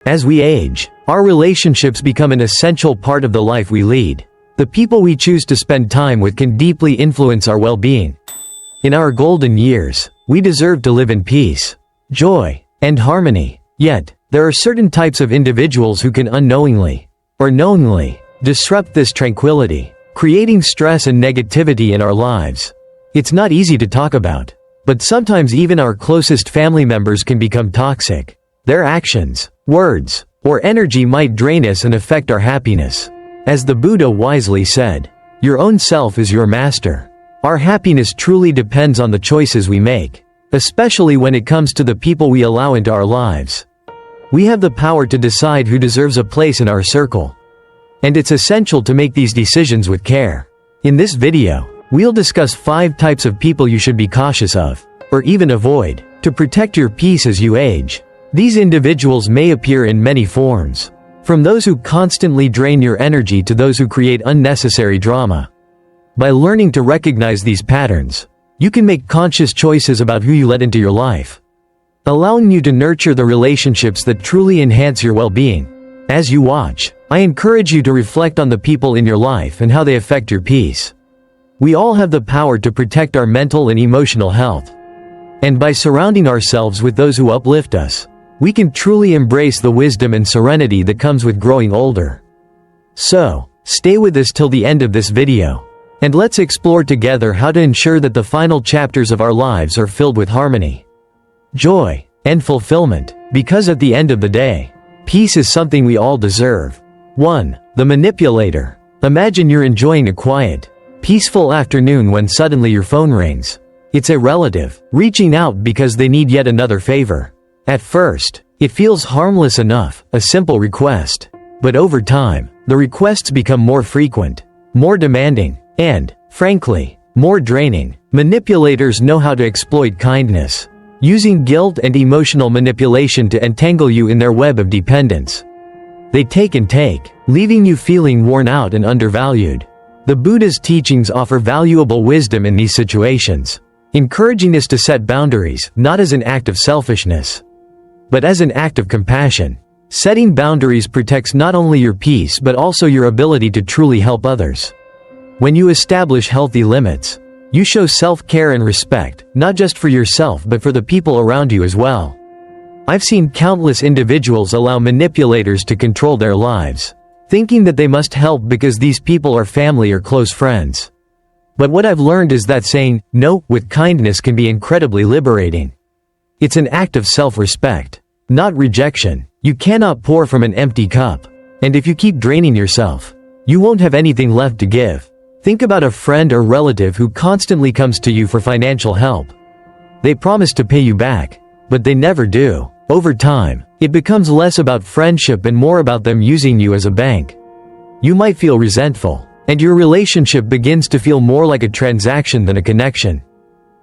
As we age, our relationships become an essential part of the life we lead. The people we choose to spend time with can deeply influence our well-being. In our golden years, we deserve to live in peace, joy, and harmony. Yet, there are certain types of individuals who can unknowingly, or knowingly, disrupt this tranquility, creating stress and negativity in our lives. It's not easy to talk about, but sometimes even our closest family members can become toxic. Their actions, words, or energy might drain us and affect our happiness. As the Buddha wisely said, "Your own self is your master." Our happiness truly depends on the choices we make, especially when it comes to the people we allow into our lives. We have the power to decide who deserves a place in our circle. And it's essential to make these decisions with care. In this video, we'll discuss 5 types of people you should be cautious of, or even avoid, to protect your peace as you age. These individuals may appear in many forms, from those who constantly drain your energy to those who create unnecessary drama. By learning to recognize these patterns, you can make conscious choices about who you let into your life, allowing you to nurture the relationships that truly enhance your well-being. As you watch, I encourage you to reflect on the people in your life and how they affect your peace. We all have the power to protect our mental and emotional health. And by surrounding ourselves with those who uplift us, we can truly embrace the wisdom and serenity that comes with growing older. So, stay with us till the end of this video, and let's explore together how to ensure that the final chapters of our lives are filled with harmony, joy, and fulfillment, because at the end of the day, peace is something we all deserve. 1. The manipulator. Imagine you're enjoying a quiet, peaceful afternoon when suddenly your phone rings. It's a relative, reaching out because they need yet another favor. At first, it feels harmless enough, a simple request. But over time, the requests become more frequent, more demanding, and, frankly, more draining. Manipulators know how to exploit kindness, using guilt and emotional manipulation to entangle you in their web of dependence. They take and take, leaving you feeling worn out and undervalued. The Buddha's teachings offer valuable wisdom in these situations, encouraging us to set boundaries, not as an act of selfishness, but as an act of compassion. Setting boundaries protects not only your peace but also your ability to truly help others. When you establish healthy limits, you show self-care and respect, not just for yourself but for the people around you as well. I've seen countless individuals allow manipulators to control their lives, thinking that they must help because these people are family or close friends. But what I've learned is that saying no with kindness can be incredibly liberating. It's an act of self-respect, not rejection. You cannot pour from an empty cup. And if you keep draining yourself, you won't have anything left to give. Think about a friend or relative who constantly comes to you for financial help. They promise to pay you back, but they never do. Over time, it becomes less about friendship and more about them using you as a bank. You might feel resentful, and your relationship begins to feel more like a transaction than a connection.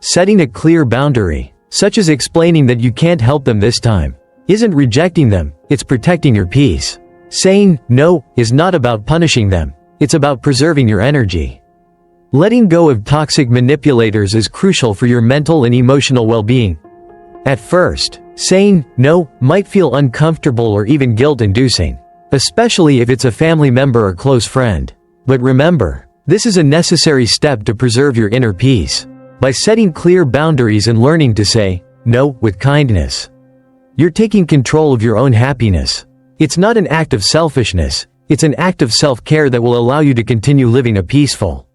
Setting a clear boundary, such as explaining that you can't help them this time, isn't rejecting them, it's protecting your peace. Saying no is not about punishing them, it's about preserving your energy. Letting go of toxic manipulators is crucial for your mental and emotional well-being. At first, saying no might feel uncomfortable or even guilt-inducing, especially if it's a family member or close friend. But remember, this is a necessary step to preserve your inner peace. By setting clear boundaries and learning to say no with kindness, you're taking control of your own happiness. It's not an act of selfishness, it's an act of self-care that will allow you to continue living a peaceful,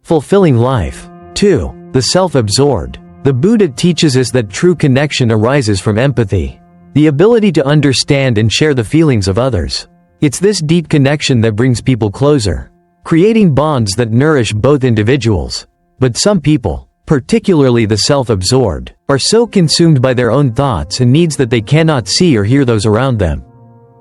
fulfilling life. 2. The self-absorbed. The Buddha teaches us that true connection arises from empathy, the ability to understand and share the feelings of others. It's this deep connection that brings people closer, creating bonds that nourish both individuals. But some people, particularly the self-absorbed, are so consumed by their own thoughts and needs that they cannot see or hear those around them.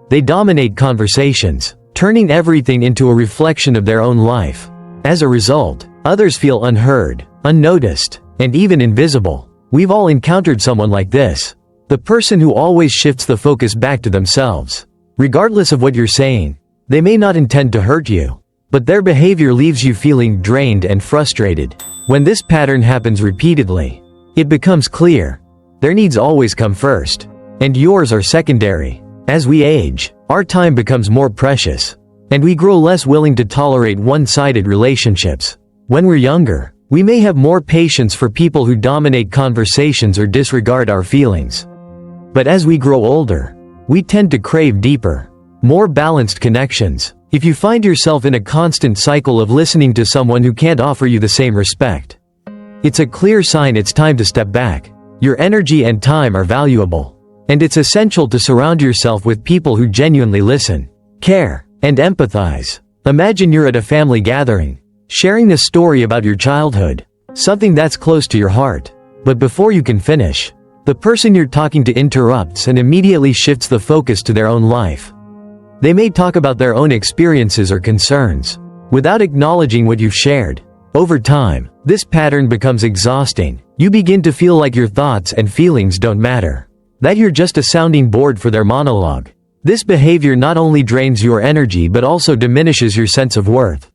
They dominate conversations, turning everything into a reflection of their own life. As a result, others feel unheard, unnoticed, and even invisible. We've all encountered someone like this. The person who always shifts the focus back to themselves. Regardless of what you're saying, they may not intend to hurt you, but their behavior leaves you feeling drained and frustrated. When this pattern happens repeatedly, it becomes clear their needs always come first, and yours are secondary. As we age, our time becomes more precious, and we grow less willing to tolerate one-sided relationships. When we're younger, we may have more patience for people who dominate conversations or disregard our feelings. But as we grow older, we tend to crave deeper, more balanced connections. If you find yourself in a constant cycle of listening to someone who can't offer you the same respect, it's a clear sign it's time to step back. Your energy and time are valuable, and it's essential to surround yourself with people who genuinely listen, care, and empathize. Imagine you're at a family gathering, sharing a story about your childhood, something that's close to your heart. But before you can finish, the person you're talking to interrupts and immediately shifts the focus to their own life. They may talk about their own experiences or concerns, without acknowledging what you've shared. Over time, this pattern becomes exhausting. You begin to feel like your thoughts and feelings don't matter, that you're just a sounding board for their monologue. This behavior not only drains your energy but also diminishes your sense of worth.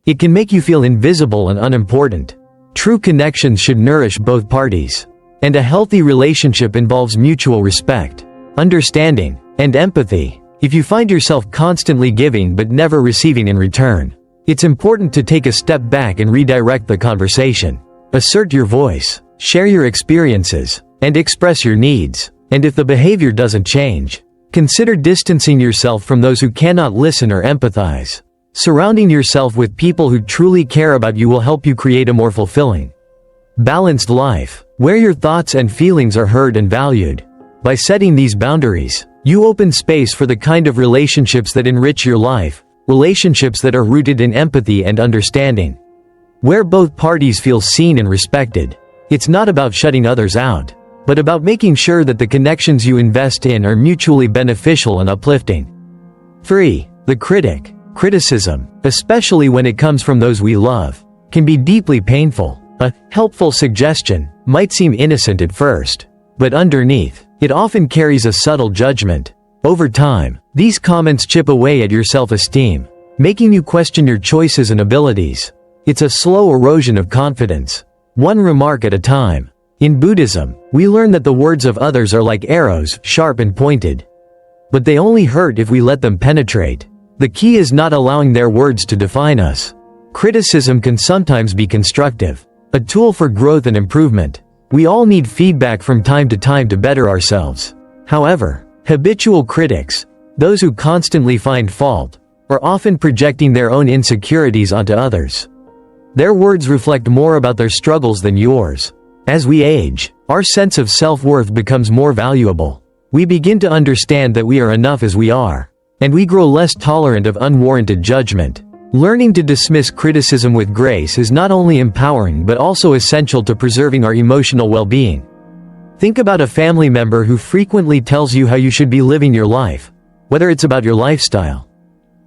It can make you feel invisible and unimportant. True connections should nourish both parties, and a healthy relationship involves mutual respect, understanding, and empathy. If you find yourself constantly giving but never receiving in return, it's important to take a step back and redirect the conversation. Assert your voice, share your experiences, and express your needs. And if the behavior doesn't change, consider distancing yourself from those who cannot listen or empathize. Surrounding yourself with people who truly care about you will help you create a more fulfilling, balanced life, where your thoughts and feelings are heard and valued. By setting these boundaries, you open space for the kind of relationships that enrich your life, relationships that are rooted in empathy and understanding, where both parties feel seen and respected. It's not about shutting others out, but about making sure that the connections you invest in are mutually beneficial and uplifting. 3. The critic. Criticism, especially when it comes from those we love, can be deeply painful. A helpful suggestion might seem innocent at first, but underneath, it often carries a subtle judgment. Over time, these comments chip away at your self-esteem, making you question your choices and abilities. It's a slow erosion of confidence, one remark at a time. In Buddhism, we learn that the words of others are like arrows, sharp and pointed. But they only hurt if we let them penetrate. The key is not allowing their words to define us. Criticism can sometimes be constructive, a tool for growth and improvement. We all need feedback from time to better ourselves. However, habitual critics, those who constantly find fault, are often projecting their own insecurities onto others. Their words reflect more about their struggles than yours. As we age, our sense of self-worth becomes more valuable. We begin to understand that we are enough as we are, and we grow less tolerant of unwarranted judgment. Learning to dismiss criticism with grace is not only empowering but also essential to preserving our emotional well-being. Think about a family member who frequently tells you how you should be living your life, whether it's about your lifestyle,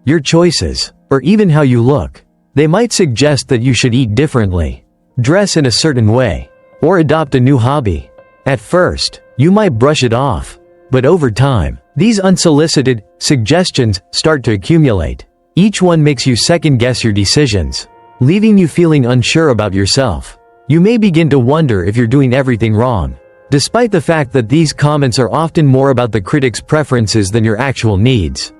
your choices, or even how you look. They might suggest that you should eat differently, dress in a certain way, or adopt a new hobby. At first, you might brush it off, but over time, these unsolicited suggestions start to accumulate. Each one makes you second-guess your decisions, leaving you feeling unsure about yourself. You may begin to wonder if you're doing everything wrong, despite the fact that these comments are often more about the critic's preferences than your actual needs.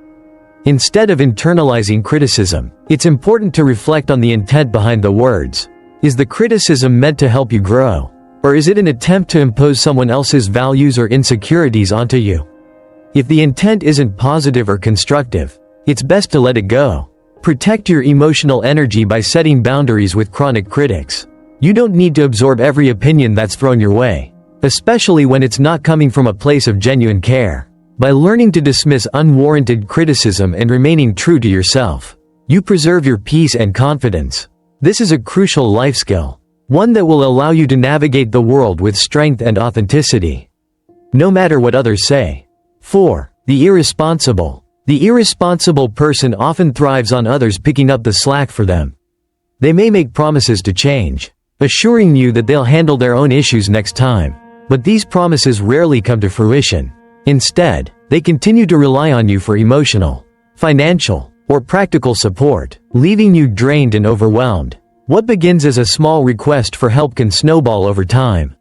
Instead of internalizing criticism, it's important to reflect on the intent behind the words. Is the criticism meant to help you grow? Or is it an attempt to impose someone else's values or insecurities onto you? If the intent isn't positive or constructive, it's best to let it go. Protect your emotional energy by setting boundaries with chronic critics. You don't need to absorb every opinion that's thrown your way, especially when it's not coming from a place of genuine care. By learning to dismiss unwarranted criticism and remaining true to yourself, you preserve your peace and confidence. This is a crucial life skill, one that will allow you to navigate the world with strength and authenticity, no matter what others say. 4. The irresponsible. The irresponsible person often thrives on others picking up the slack for them. They may make promises to change, assuring you that they'll handle their own issues next time, but these promises rarely come to fruition. Instead, they continue to rely on you for emotional, financial, or practical support, leaving you drained and overwhelmed. What begins as a small request for help can snowball over time,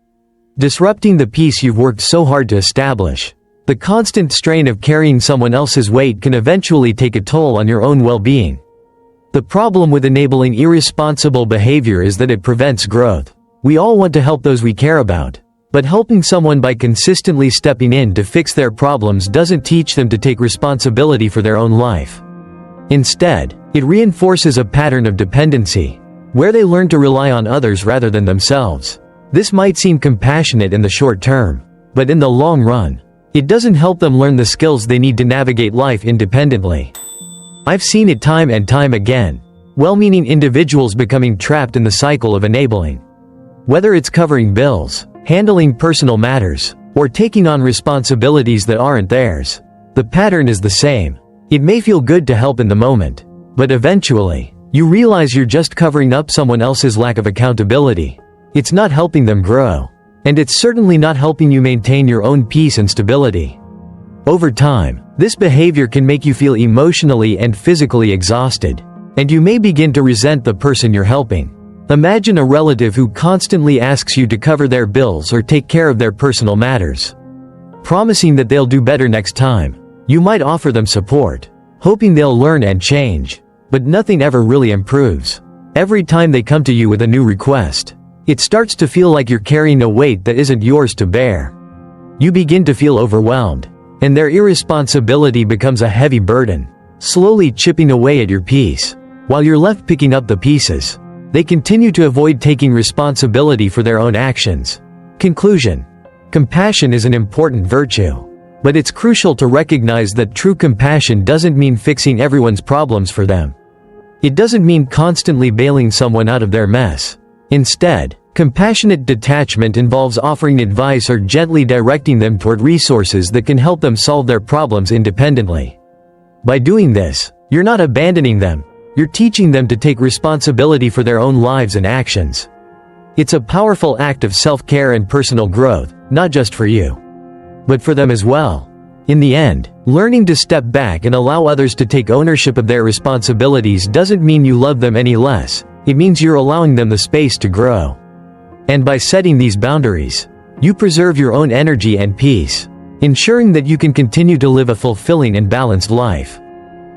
disrupting the peace you've worked so hard to establish. The constant strain of carrying someone else's weight can eventually take a toll on your own well-being. The problem with enabling irresponsible behavior is that it prevents growth. We all want to help those we care about. But helping someone by consistently stepping in to fix their problems doesn't teach them to take responsibility for their own life. Instead, it reinforces a pattern of dependency, where they learn to rely on others rather than themselves. This might seem compassionate in the short term, but in the long run, it doesn't help them learn the skills they need to navigate life independently. I've seen it time and time again. Well-meaning individuals becoming trapped in the cycle of enabling. Whether it's covering bills, handling personal matters, or taking on responsibilities that aren't theirs, the pattern is the same. It may feel good to help in the moment, but eventually, you realize you're just covering up someone else's lack of accountability. It's not helping them grow, and it's certainly not helping you maintain your own peace and stability. Over time, this behavior can make you feel emotionally and physically exhausted, and you may begin to resent the person you're helping. Imagine a relative who constantly asks you to cover their bills or take care of their personal matters. Promising that they'll do better next time, you might offer them support, hoping they'll learn and change, but nothing ever really improves. Every time they come to you with a new request, it starts to feel like you're carrying a weight that isn't yours to bear. You begin to feel overwhelmed, and their irresponsibility becomes a heavy burden, slowly chipping away at your peace. While you're left picking up the pieces, they continue to avoid taking responsibility for their own actions. Conclusion: compassion is an important virtue, but it's crucial to recognize that true compassion doesn't mean fixing everyone's problems for them. It doesn't mean constantly bailing someone out of their mess. Instead, compassionate detachment involves offering advice or gently directing them toward resources that can help them solve their problems independently. By doing this, you're not abandoning them. You're teaching them to take responsibility for their own lives and actions. It's a powerful act of self-care and personal growth, not just for you, but for them as well. In the end, learning to step back and allow others to take ownership of their responsibilities doesn't mean you love them any less. It means you're allowing them the space to grow. And by setting these boundaries, you preserve your own energy and peace, ensuring that you can continue to live a fulfilling and balanced life,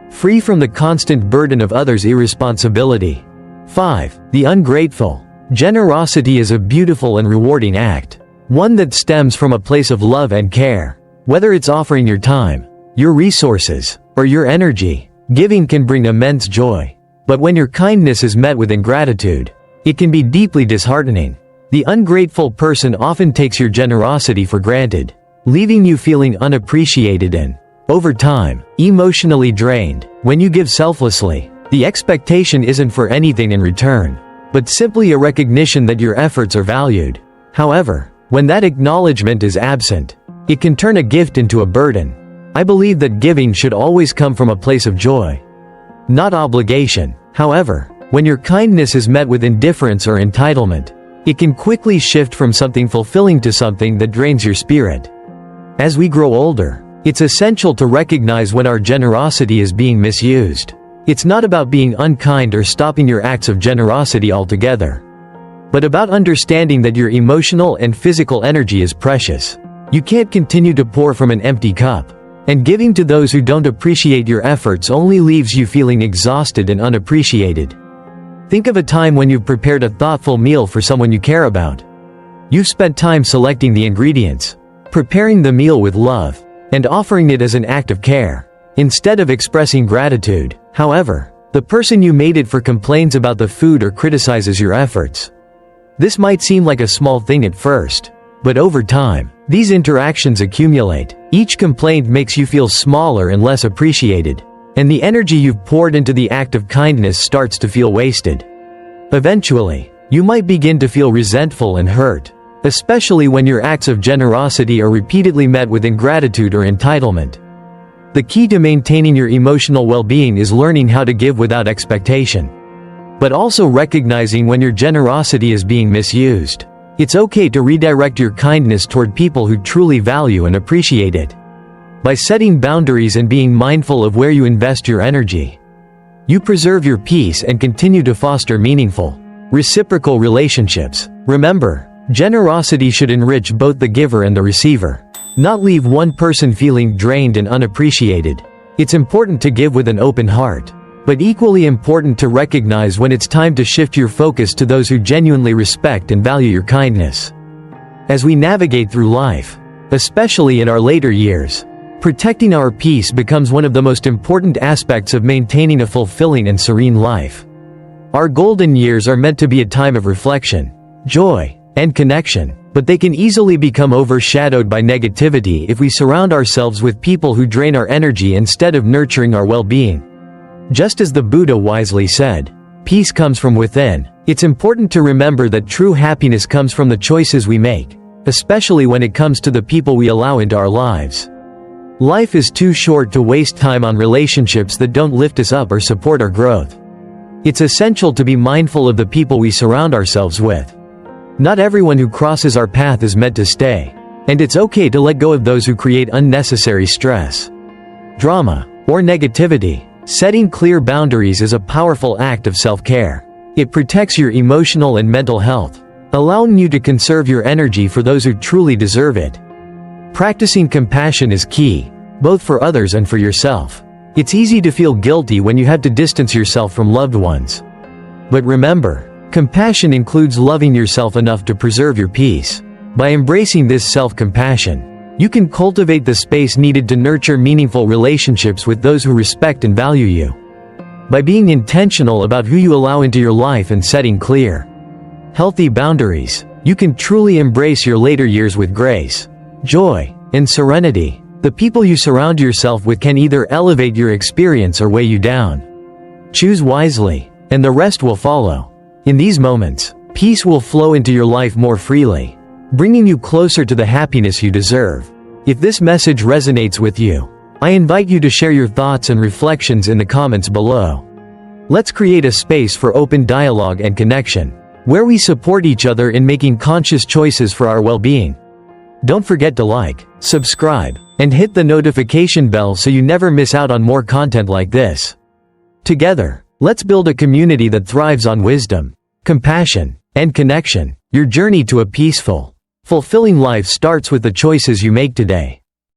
free from the constant burden of others' irresponsibility. 5. The ungrateful. Generosity is a beautiful and rewarding act, one that stems from a place of love and care. Whether it's offering your time, your resources, or your energy, giving can bring immense joy. But when your kindness is met with ingratitude, it can be deeply disheartening. The ungrateful person often takes your generosity for granted, leaving you feeling unappreciated and, over time, emotionally drained. When you give selflessly, the expectation isn't for anything in return, but simply a recognition that your efforts are valued. However, when that acknowledgement is absent, it can turn a gift into a burden. I believe that giving should always come from a place of joy, not obligation. However, when your kindness is met with indifference or entitlement, it can quickly shift from something fulfilling to something that drains your spirit. As we grow older, it's essential to recognize when our generosity is being misused. It's not about being unkind or stopping your acts of generosity altogether, but about understanding that your emotional and physical energy is precious. You can't continue to pour from an empty cup, and giving to those who don't appreciate your efforts only leaves you feeling exhausted and unappreciated. Think of a time when you've prepared a thoughtful meal for someone you care about. You've spent time selecting the ingredients, preparing the meal with love, and offering it as an act of care, instead of expressing gratitude. However, the person you made it for complains about the food or criticizes your efforts. This might seem like a small thing at first, but over time, these interactions accumulate. Each complaint makes you feel smaller and less appreciated, and the energy you've poured into the act of kindness starts to feel wasted. Eventually, you might begin to feel resentful and hurt, especially when your acts of generosity are repeatedly met with ingratitude or entitlement. The key to maintaining your emotional well-being is learning how to give without expectation, but also recognizing when your generosity is being misused. It's okay to redirect your kindness toward people who truly value and appreciate it. By setting boundaries and being mindful of where you invest your energy, you preserve your peace and continue to foster meaningful, reciprocal relationships. Remember, generosity should enrich both the giver and the receiver. Not leave one person feeling drained and unappreciated. It's important to give with an open heart, but equally important to recognize when it's time to shift your focus to those who genuinely respect and value your kindness. As we navigate through life, especially in our later years, protecting our peace becomes one of the most important aspects of maintaining a fulfilling and serene life. Our golden years are meant to be a time of reflection, joy, and connection, but they can easily become overshadowed by negativity if we surround ourselves with people who drain our energy instead of nurturing our well-being. Just as the Buddha wisely said, "Peace comes from within." It's important to remember that true happiness comes from the choices we make, especially when it comes to the people we allow into our lives. Life is too short to waste time on relationships that don't lift us up or support our growth. It's essential to be mindful of the people we surround ourselves with. Not everyone who crosses our path is meant to stay, and it's okay to let go of those who create unnecessary stress, drama, or negativity. Setting clear boundaries is a powerful act of self-care. It protects your emotional and mental health, allowing you to conserve your energy for those who truly deserve it. Practicing compassion is key, both for others and for yourself. It's easy to feel guilty when you have to distance yourself from loved ones. But remember, compassion includes loving yourself enough to preserve your peace. By embracing this self-compassion, you can cultivate the space needed to nurture meaningful relationships with those who respect and value you. By being intentional about who you allow into your life and setting clear, healthy boundaries, you can truly embrace your later years with grace, joy, and serenity. The people you surround yourself with can either elevate your experience or weigh you down. Choose wisely, and the rest will follow. In these moments, peace will flow into your life more freely, bringing you closer to the happiness you deserve. If this message resonates with you, I invite you to share your thoughts and reflections in the comments below. Let's create a space for open dialogue and connection, where we support each other in making conscious choices for our well-being. Don't forget to like, subscribe, and hit the notification bell so you never miss out on more content like this. Together, let's build a community that thrives on wisdom, compassion, and connection. Your journey to a peaceful, fulfilling life starts with the choices you make today.